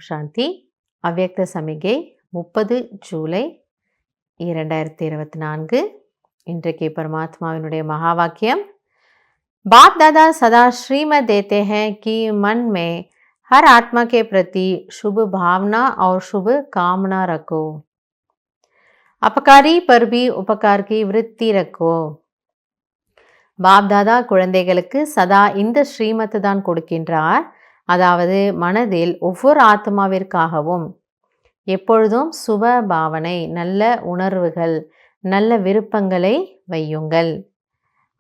சாந்தி. அவ்யக்த சமிகை 30 ஜூலை 2024. இன்றைக்கு பரமாத்மாவினுடைய மகா வாக்கியம், बाप दादा सदा श्रीमत देते हैं कि मन में हर आत्मा के प्रति शुभ भावना और शुभ कामना रखो, अपकारी पर भी उपकार की वृत्ति रखो. பாப் தாதா குழந்தைகளுக்கு சதா இந்த ஸ்ரீமத்தை தான் கொடுக்கின்றார். அதாவது மனதில் ஒவ்வொரு ஆத்மாவிற்காகவும் எப்பொழுதும் சுப பாவனை, நல்ல உணர்வுகள், நல்ல விருப்பங்களை வையுங்கள்.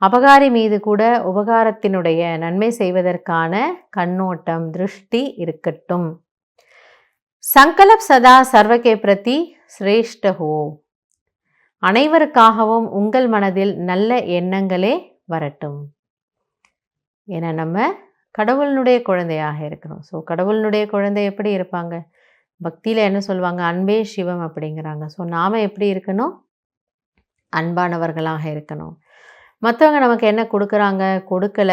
அபகாரி மீது கூட உபகாரத்தினுடைய நன்மை செய்வதற்கான கண்ணோட்டம், திருஷ்டி இருக்கட்டும். சங்கல்ப் சதா சர்வகே பிரதி சிரேஷ்ட ஹோ. அனைவருக்காகவும் உங்கள் மனதில் நல்ல எண்ணங்களே வரட்டும். ஏன்னா நம்ம கடவுளினுடைய குழந்தையாக இருக்கிறோம். ஸோ கடவுளினுடைய குழந்தை எப்படி இருப்பாங்க? பக்தியில் என்ன சொல்லுவாங்க? அன்பே சிவம் அப்படிங்கிறாங்க. ஸோ நாம் எப்படி இருக்கணும்? அன்பானவர்களாக இருக்கணும். மற்றவங்க நமக்கு என்ன கொடுக்குறாங்க, கொடுக்கல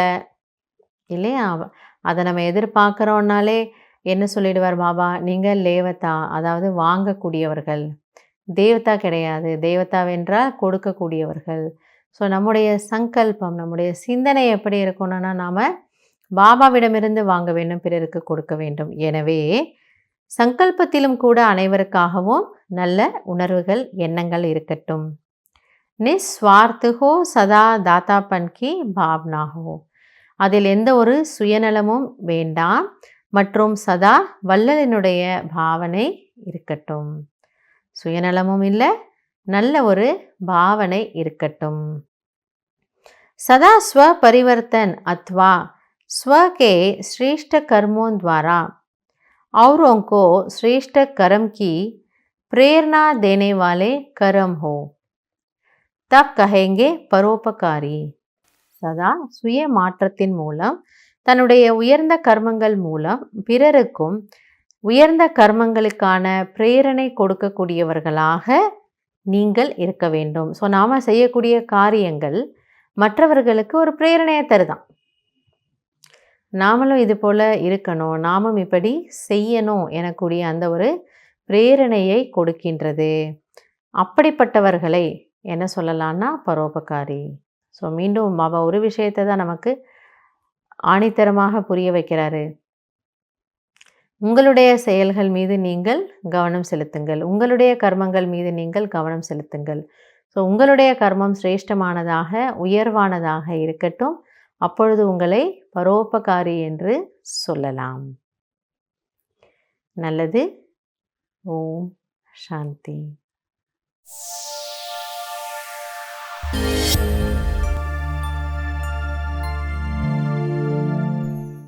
இல்லையா, அதை நம்ம எதிர்பார்க்குறோன்னாலே என்ன சொல்லிடுவார் பாபா? நீங்கள் லேவத்தா, அதாவது வாங்கக்கூடியவர்கள். தேவதா கிடையாது. தேவதாவென்றால் கொடுக்கக்கூடியவர்கள். ஸோ நம்முடைய சங்கல்பம், நம்முடைய சிந்தனை எப்படி இருக்கணும்னா, நாம் பாபாவிடமிருந்து வாங்க வேண்டும், பிறருக்கு கொடுக்க வேண்டும். எனவே சங்கல்பத்திலும் கூட அனைவருக்காகவும் நல்ல உணர்வுகள், எண்ணங்கள் இருக்கட்டும். நிஸ்வார்த்தகோ சதா தாத்தாப்பன் கி பாவனாகோ. அதில் எந்த ஒரு சுயநலமும் வேண்டாம் மற்றும் சதா வள்ளலினுடைய பாவனை இருக்கட்டும். சுயநலமும் இல்லை, நல்ல ஒரு பாவனை இருக்கட்டும். सदा स्व परिवर्तन अथवा स्व के श्रेष्ठ कर्मों द्वारा औरों को श्रेष्ठ कर्म की प्रेरणा देने वाले कर्म हो, तब कहेंगे परोपकारी. சதா சுய மாற்றத்தின் மூலம், தன்னுடைய உயர்ந்த கர்மங்கள் மூலம் பிறருக்கும் உயர்ந்த கர்மங்களுக்கான பிரேரணை கொடுக்கக்கூடியவர்களாக நீங்கள் இருக்க வேண்டும். ஸோ நாம் செய்யக்கூடிய காரியங்கள் மற்றவர்களுக்கு ஒரு பிரேரணையை தருதான். நாமளும் இது போல் இருக்கணும், நாமும் இப்படி செய்யணும் எனக்கூடிய அந்த ஒரு பிரேரணையை கொடுக்கின்றது. அப்படிப்பட்டவர்களை என்ன சொல்லலான்னா பரோபகாரி. ஸோ மீண்டும் பாபா ஒரு விஷயத்தை தான் நமக்கு ஆணித்தரமாக புரிய வைக்கிறாரு. உங்களுடைய செயல்கள் மீது நீங்கள் கவனம் செலுத்துங்கள், உங்களுடைய கர்மங்கள் மீது நீங்கள் கவனம் செலுத்துங்கள். ஸோ உங்களுடைய கர்மம் சிரேஷ்டமானதாக, உயர்வானதாக இருக்கட்டும். அப்பொழுது உங்களை பரோபகாரி என்று சொல்லலாம். நல்லது. ஓம் சாந்தி.